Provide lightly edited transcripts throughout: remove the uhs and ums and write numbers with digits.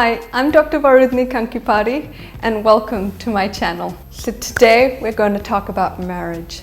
Hi, I'm Dr. Varudhini Kankipati and welcome to my channel. So today we're going to talk about marriage.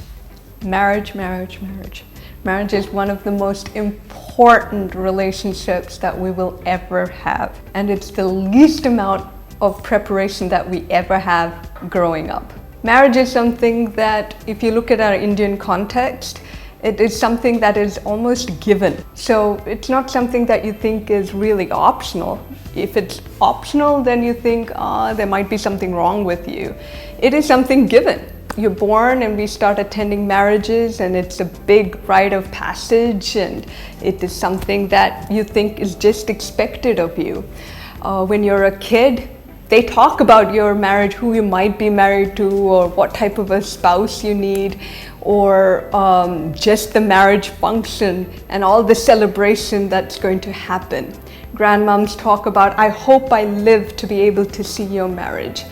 Marriage is one of the most important relationships that we will ever have, and it's the least amount of preparation that we ever have growing up. Marriage is something that, if you look at our Indian context, it is something that is almost given. So it's not something that you think is really optional. If it's optional, then you think, there might be something wrong with you. It is something given. You're born and we start attending marriages, and it's a big rite of passage, and it is something that you think is just expected of you. When you're a kid, they talk about your marriage, who you might be married to, or what type of a spouse you need, or just the marriage function and all the celebration that's going to happen. Grandmoms talk about, I hope I live to be able to see your marriage.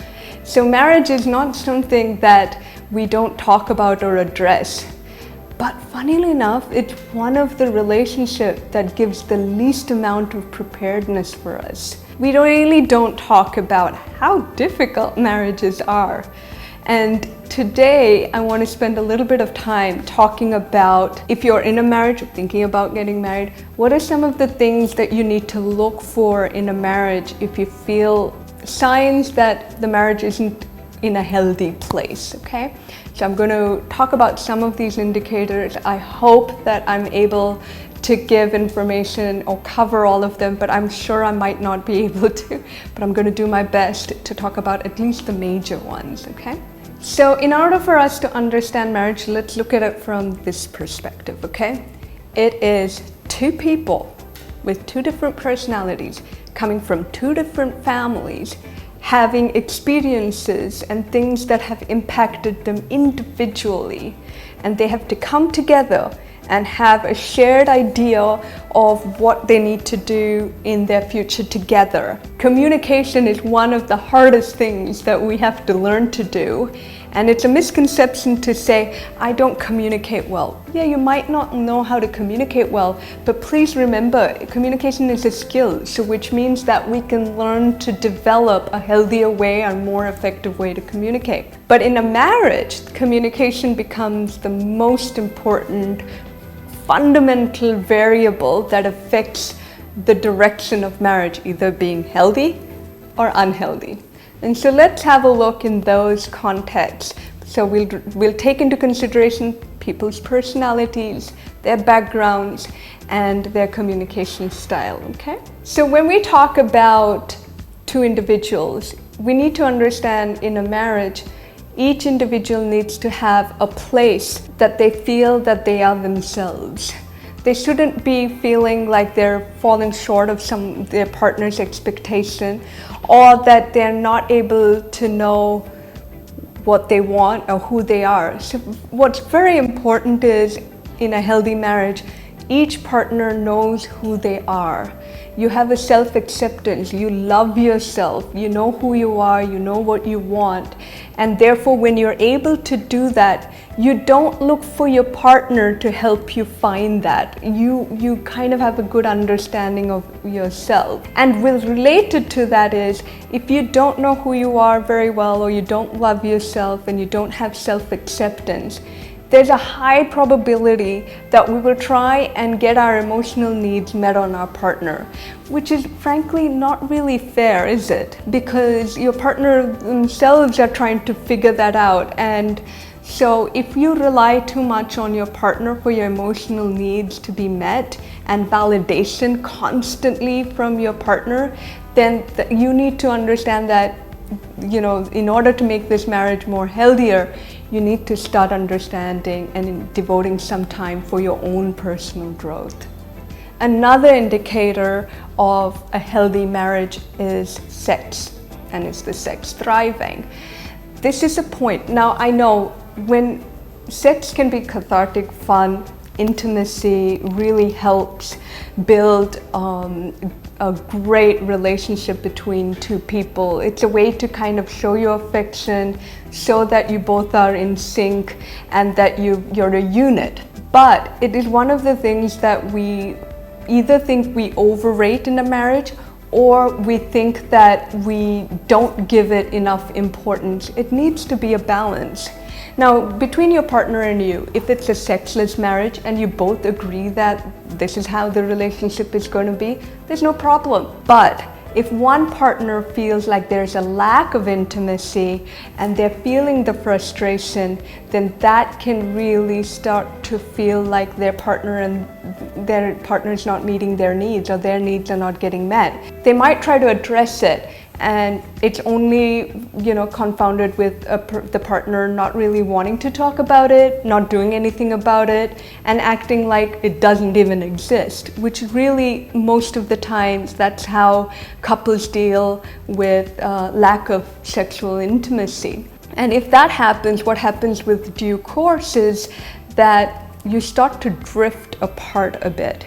So marriage is not something that we don't talk about or address. But funnily enough, it's one of the relationships that gives the least amount of preparedness for us. We really don't talk about how difficult marriages are. And today I want to spend a little bit of time talking about, if you're in a marriage or thinking about getting married, what are some of the things that you need to look for in a marriage if you feel signs that the marriage isn't in a healthy place, okay? So I'm going to talk about some of these indicators. I hope that I'm able to give information or cover all of them, but I'm sure I might not be able to, but I'm going to do my best to talk about at least the major ones, okay? So in order for us to understand marriage, let's look at it from this perspective, okay? It is two people with two different personalities coming from two different families, having experiences and things that have impacted them individually, and they have to come together and have a shared idea of what they need to do in their future together. Communication is one of the hardest things that we have to learn to do. And it's a misconception to say, I don't communicate well. Yeah, you might not know how to communicate well, but please remember, communication is a skill, so which means that we can learn to develop a healthier way and more effective way to communicate. But in a marriage, communication becomes the most important fundamental variable that affects the direction of marriage, either being healthy or unhealthy. And so let's have a look in those contexts. So we'll take into consideration people's personalities, their backgrounds, and their communication style, okay? So when we talk about two individuals, we need to understand in a marriage, each individual needs to have a place that they feel that they are themselves. They shouldn't be feeling like they're falling short of their partner's expectation, or that they're not able to know what they want or who they are. So what's very important is, in a healthy marriage, each partner knows who they are. You have a self-acceptance, you love yourself, you know who you are, you know what you want. And therefore, when you're able to do that, you don't look for your partner to help you find that. You kind of have a good understanding of yourself. And related to that is, if you don't know who you are very well, or you don't love yourself and you don't have self-acceptance, there's a high probability that we will try and get our emotional needs met on our partner, which is frankly not really fair, is it? Because your partner themselves are trying to figure that out. And so if you rely too much on your partner for your emotional needs to be met and validation constantly from your partner, then you need to understand that, you know, in order to make this marriage more healthier, you need to start understanding and devoting some time for your own personal growth. Another indicator of a healthy marriage is sex, and is the sex thriving? This is a point. Now, I know when sex can be cathartic, fun, intimacy really helps build a great relationship between two people. It's a way to kind of show your affection, show that you both are in sync and that you're a unit. But it is one of the things that we either think we overrate in a marriage, or we think that we don't give it enough importance. It needs to be a balance. Now, between your partner and you, if it's a sexless marriage and you both agree that this is how the relationship is going to be, there's no problem. But if one partner feels like there's a lack of intimacy and they're feeling the frustration, then that can really start to feel like their partner is not meeting their needs, or their needs are not getting met. They might try to address it, and it's only, confounded with the partner not really wanting to talk about it, not doing anything about it, and acting like it doesn't even exist, which really, most of the times, that's how couples deal with lack of sexual intimacy. And if that happens, what happens with due course is that you start to drift apart a bit.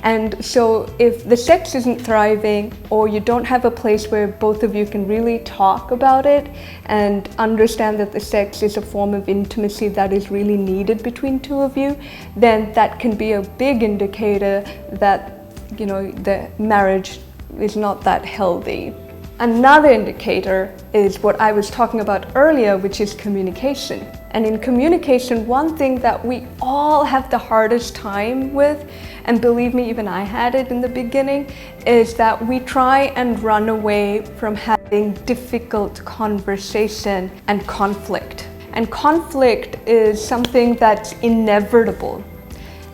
And so if the sex isn't thriving, or you don't have a place where both of you can really talk about it and understand that the sex is a form of intimacy that is really needed between two of you, then that can be a big indicator that, the marriage is not that healthy. Another indicator is what I was talking about earlier, which is communication. And in communication, one thing that we all have the hardest time with, and believe me, even I had it in the beginning, is that we try and run away from having difficult conversation and conflict. And conflict is something that's inevitable.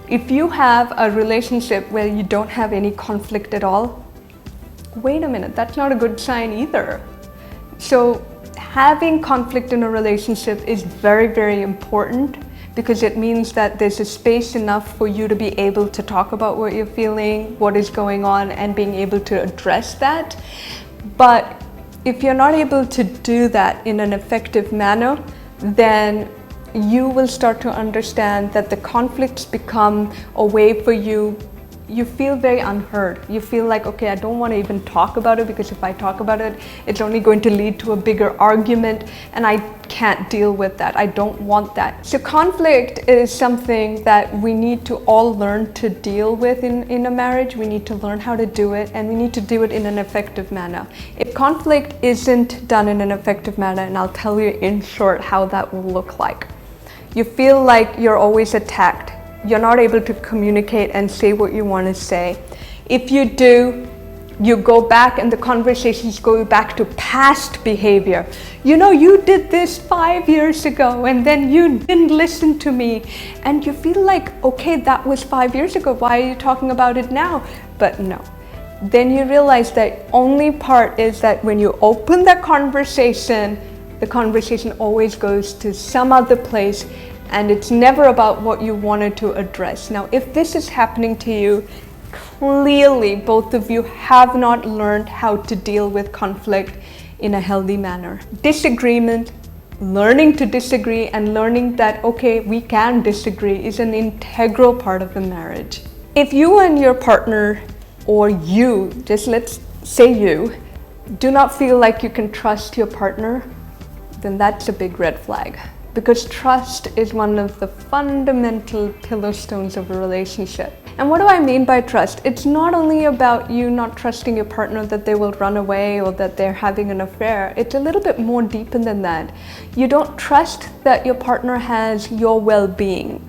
If you have a relationship where you don't have any conflict at all, wait a minute, that's not a good sign either. So having conflict in a relationship is very, very important, because it means that there's a space enough for you to be able to talk about what you're feeling, what is going on, and being able to address that. But if you're not able to do that in an effective manner, then you will start to understand that the conflicts become a way for you. You feel very unheard. You feel like, okay, I don't want to even talk about it, because if I talk about it, it's only going to lead to a bigger argument, and I can't deal with that. I don't want that. So conflict is something that we need to all learn to deal with in a marriage. We need to learn how to do it, and we need to do it in an effective manner. If conflict isn't done in an effective manner, and I'll tell you in short how that will look like. You feel like you're always attacked. You're not able to communicate and say what you want to say. If you do, you go back and the conversations go back to past behavior. You did this 5 years ago, and then you didn't listen to me. And you feel like, okay, that was 5 years ago. Why are you talking about it now? But no. Then you realize that only part is that when you open the conversation always goes to some other place, and it's never about what you wanted to address. Now, if this is happening to you, clearly both of you have not learned how to deal with conflict in a healthy manner. Disagreement, learning to disagree, and learning that, okay, we can disagree, is an integral part of a marriage. If you and your partner, or you, just let's say you, do not feel like you can trust your partner, then that's a big red flag. Because trust is one of the fundamental pillar stones of a relationship. And what do I mean by trust? It's not only about you not trusting your partner that they will run away or that they're having an affair. It's a little bit more deeper than that. You don't trust that your partner has your well-being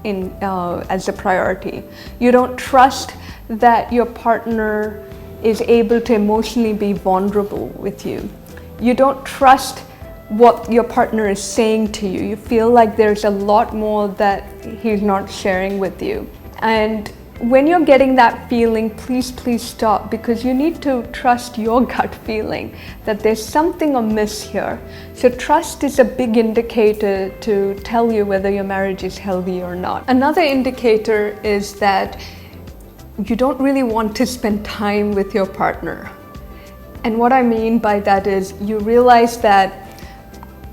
as a priority. You don't trust that your partner is able to emotionally be vulnerable with you. You don't trust what your partner is saying to you. You feel like there's a lot more that he's not sharing with you. And when you're getting that feeling, please stop, because you need to trust your gut feeling that there's something amiss here. So trust is a big indicator to tell you whether your marriage is healthy or not. Another indicator is that you don't really want to spend time with your partner. And what I mean by that is you realize that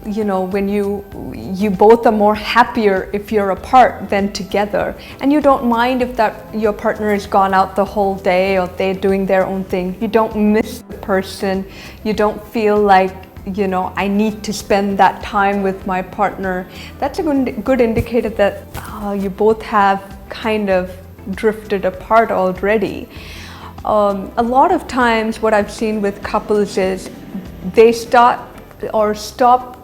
when you both are more happier if you're apart than together, and you don't mind if your partner has gone out the whole day or they're doing their own thing. You don't miss the person. You don't feel like, I need to spend that time with my partner. That's a good indicator that you both have kind of drifted apart already. A lot of times what I've seen with couples is they stop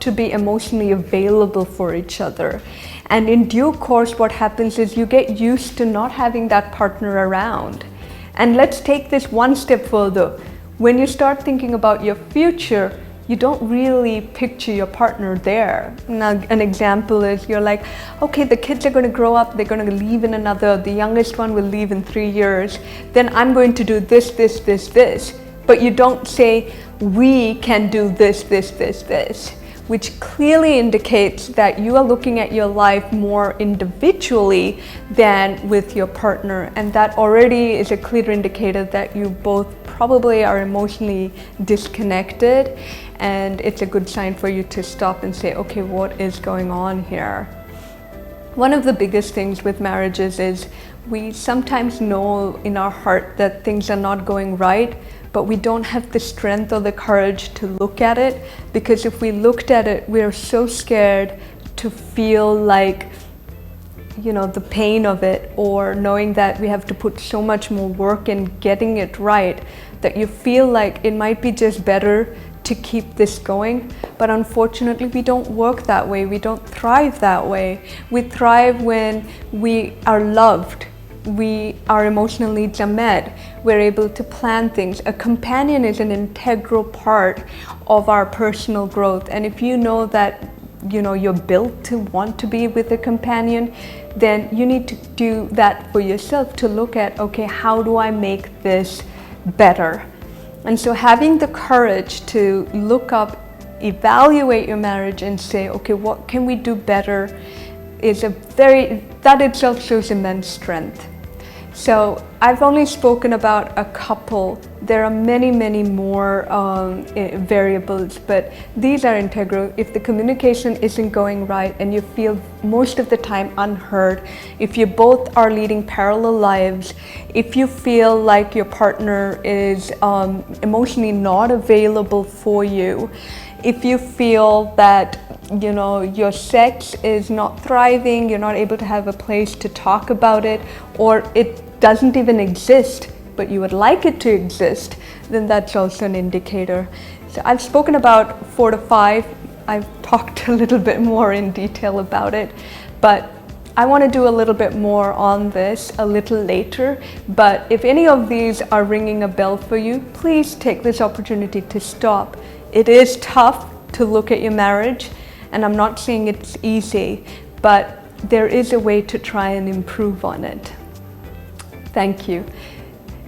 to be emotionally available for each other. And in due course, what happens is you get used to not having that partner around. And let's take this one step further. When you start thinking about your future, you don't really picture your partner there. Now, an example is you're like, okay, the kids are going to grow up, they're going to leave in the youngest one will leave in 3 years, then I'm going to do this, this, this, this. But you don't say, we can do this, this, this, this, which clearly indicates that you are looking at your life more individually than with your partner. And that already is a clear indicator that you both probably are emotionally disconnected. And it's a good sign for you to stop and say, okay, what is going on here? One of the biggest things with marriages is we sometimes know in our heart that things are not going right, but we don't have the strength or the courage to look at it, because if we looked at it, we are so scared to feel like, the pain of it, or knowing that we have to put so much more work in getting it right, that you feel like it might be just better to keep this going. But unfortunately, we don't work that way. We don't thrive that way. We thrive when we are loved. Our emotional needs are met. We're able to plan things. A companion is an integral part of our personal growth. And if you know that you're built to want to be with a companion, then you need to do that for yourself, to look at, okay, how do I make this better? And so having the courage to look up, evaluate your marriage and say, okay, what can we do better, that itself shows immense strength. So I've only spoken about a couple. There are many, many more variables, but these are integral. If the communication isn't going right and you feel most of the time unheard, if you both are leading parallel lives, if you feel like your partner is emotionally not available for you, if you feel that your sex is not thriving, you're not able to have a place to talk about it, or it doesn't even exist, but you would like it to exist, then that's also an indicator. So I've spoken about 4 to 5. I've talked a little bit more in detail about it, but I want to do a little bit more on this a little later. But if any of these are ringing a bell for you, please take this opportunity to stop. It is tough to look at your marriage, and I'm not saying it's easy, but there is a way to try and improve on it. Thank you.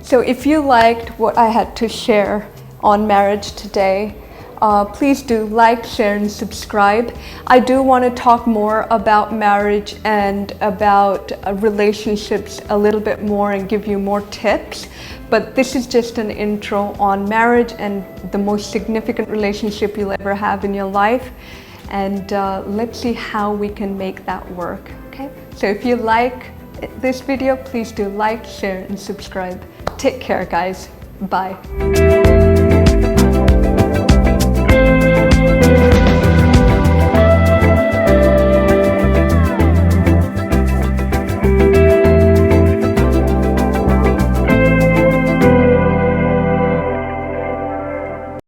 So if you liked what I had to share on marriage today, please do like, share, and subscribe. I do want to talk more about marriage and about relationships a little bit more and give you more tips. But this is just an intro on marriage and the most significant relationship you'll ever have in your life. And let's see how we can make that work. Okay? So if you like this video, please do like, share, and subscribe. Take care, guys. Bye.